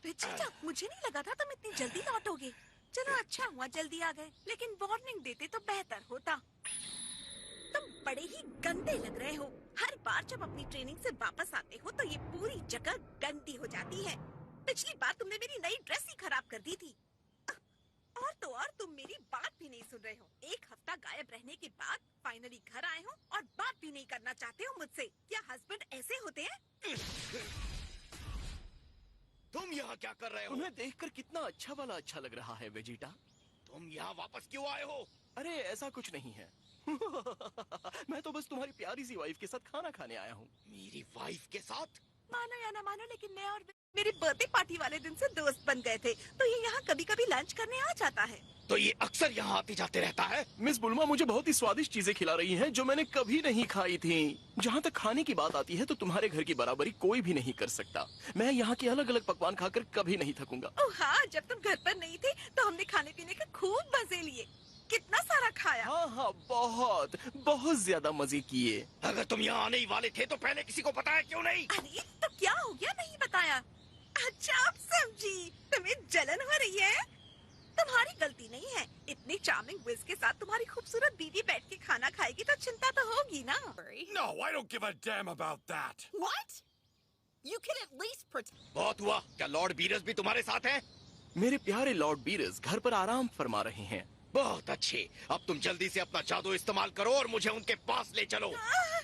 Vegeta, मुझे नहीं लगा था तुम इतनी जल्दी लौटोगे। चलो अच्छा हुआ जल्दी आ गए, लेकिन वार्निंग देते तो बेहतर होता। तुम बड़े ही गंदे लग रहे हो। हर बार जब अपनी ट्रेनिंग से वापस आते हो तो ये पूरी जगह गंदी हो जाती है। पिछली बार तुमने मेरी नई ड्रेस ही खराब कर दी थी। और तो और तुम मेरी बात भी नहीं सुन रहे हो। एक हफ्ता गायब रहने के बाद फाइनली घर आए हो और बात भी नहीं करना चाहते हो मुझसे। क्या हस्बैंड ऐसे होते हैं? तुम यहाँ क्या कर रहे हो? तुम्हें देखकर कितना अच्छा वाला अच्छा लग रहा है वेजिटा। तुम यहाँ वापस क्यों आए हो? अरे ऐसा कुछ नहीं है। मैं तो बस तुम्हारी प्यारी सी वाइफ के साथ खाना खाने आया हूँ। मेरी वाइफ के साथ? मानो या ना मानो, लेकिन मैं और मेरी बर्थडे पार्टी वाले दिन से दोस्त बन गए थे, तो ये यहाँ कभी कभी लंच करने आ जाता है। तो ये अक्सर यहाँ आते जाते रहता है? मिस बुल्मा मुझे बहुत ही स्वादिष्ट चीजें खिला रही हैं जो मैंने कभी नहीं खाई थी। जहाँ तक खाने की बात आती है तो तुम्हारे घर की बराबरी कोई भी नहीं कर सकता। मैं यहाँ के अलग अलग पकवान खाकर कभी नहीं थकूंगा। ओह हाँ, जब तुम घर पर नहीं थे तो हमने खाने पीने के खूब मजे लिए। कितना सारा खाया। हाँ हाँ, बहुत बहुत ज्यादा मजे किए। अगर तुम यहाँ आने ही वाले थे तो पहले किसी को बताया क्यों नहीं? अरे तो क्या हो गया, नहीं बताया? अच्छा अब समझी, तुम्हें जलन हो रही है। तुम्हारी गलती नहीं है। इतनी चार्मिंग विज के साथ तुम्हारी खूबसूरत बीवी बैठ के खाना खाएगी तो चिंता तो होगी ना। No, I don't give a damn about that. What? You can at least protect. बहुत हुआ। क्या लॉर्ड बीरस भी तुम्हारे साथ हैं? मेरे प्यारे लॉर्ड बीरस घर पर आराम फरमा रहे हैं। बहुत अच्छे। अब तुम जल्दी से अपना जादू इस्तेमाल करो और मुझे उनके पास ले चलो।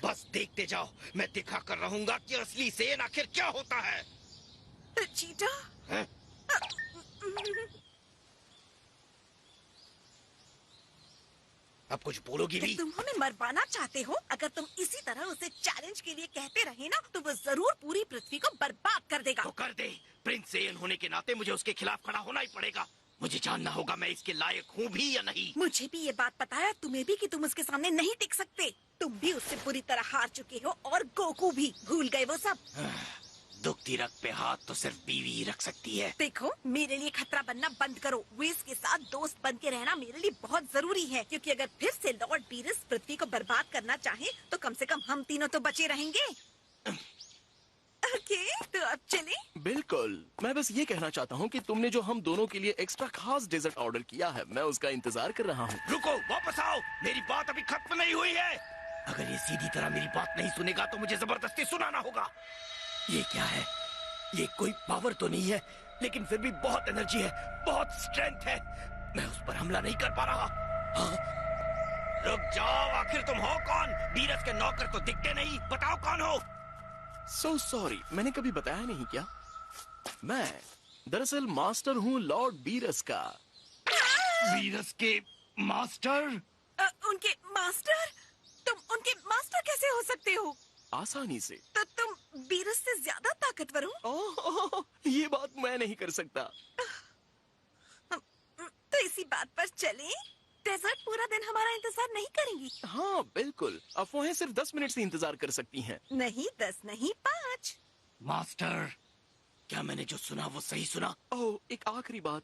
बस देखते जाओ, मैं दिखा कर रहूंगा कि असली सेन आखिर क्या होता है। चीटा, हैं? अब कुछ बोलोगी भी? तुम हमें मरवाना चाहते हो? अगर तुम इसी तरह उसे चैलेंज के लिए कहते रहे ना तो वो जरूर पूरी पृथ्वी को बर्बाद कर देगा। तो कर दे। प्रिंस सेन होने के नाते मुझे उसके खिलाफ खड़ा होना ही पड़ेगा। मुझे जानना होगा मैं इसके लायक हूँ भी या नहीं। मुझे भी ये बात पता है, तुम्हें भी, कि तुम उसके सामने नहीं टिक सकते। तुम भी उससे पूरी तरह हार चुके हो और गोकू भी। भूल गए वो सब। दुखती रग पे हाथ तो सिर्फ बीवी ही रख सकती है। देखो, मेरे लिए खतरा बनना बंद करो। विज के साथ दोस्त बन के रहना मेरे लिए बहुत जरूरी है, क्योंकि अगर फिर से लॉर्ड बीरस पृथ्वी को बर्बाद करना चाहे तो कम से कम हम तीनों तो बचे रहेंगे। ओके, तो अब चले? बिल्कुल। मैं बस ये कहना चाहता हूँ कि तुमने जो हम दोनों के लिए एक्स्ट्रा खास डेजर्ट ऑर्डर किया है, मैं उसका इंतजार कर रहा हूँ। रुको, वापस आओ। मेरी बात अभी खत्म नहीं हुई है। अगर ये सीधी तरह मेरी बात नहीं सुनेगा तो मुझे जबरदस्ती सुनाना होगा। ये क्या है? ये कोई पावर तो नहीं है, लेकिन फिर भी बहुत एनर्जी है, बहुत स्ट्रेंथ है। मैं उस पर हमला नहीं कर पा रहा। हाँ? रुक जाओ, आखिर तुम हो कौन? बीरस के नौकर तो दिखते नहीं, बताओ कौन हो? So sorry, मैंने कभी बताया नहीं क्या? मैं दरअसल मास्टर हूँ लॉर्ड बीरस का। बीरस के मास्टर? उनके मास्टर? तुम उनके मास्टर कैसे हो सकते हो? आसानी से। तो तुम बीरस से ज्यादा ताकतवर हो? ओह, ये बात मैं नहीं कर सकता। तो इसी बात पर चलें? डेजर्ट पूरा दिन हमारा इंतजार नहीं करेंगी। हाँ बिल्कुल, अफवाहें सिर्फ 10 मिनट से इंतजार कर सकती हैं। नहीं 10 नहीं 5। मास्टर, क्या मैंने जो सुना वो सही सुना? ओह, एक आखिरी बात,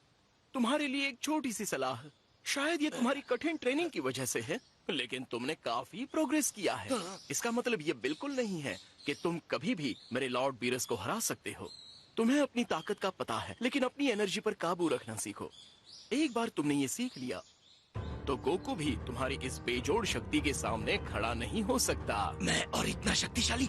तुम्हारे लिए एक छोटी सी सलाह। शायद ये तुम्हारी कठिन ट्रेनिंग की वजह से है, लेकिन तुमने काफी प्रोग्रेस किया है। इसका मतलब ये बिल्कुल नहीं है कि तुम कभी भी मेरे लॉर्ड बीरस को हरा सकते हो। तुम्हें अपनी ताकत का पता है, लेकिन अपनी एनर्जी पर काबू रखना सीखो। एक बार तुमने ये सीख लिया तो गोकू भी तुम्हारी इस बेजोड़ शक्ति के सामने खड़ा नहीं हो सकता। मैं और इतना शक्तिशाली?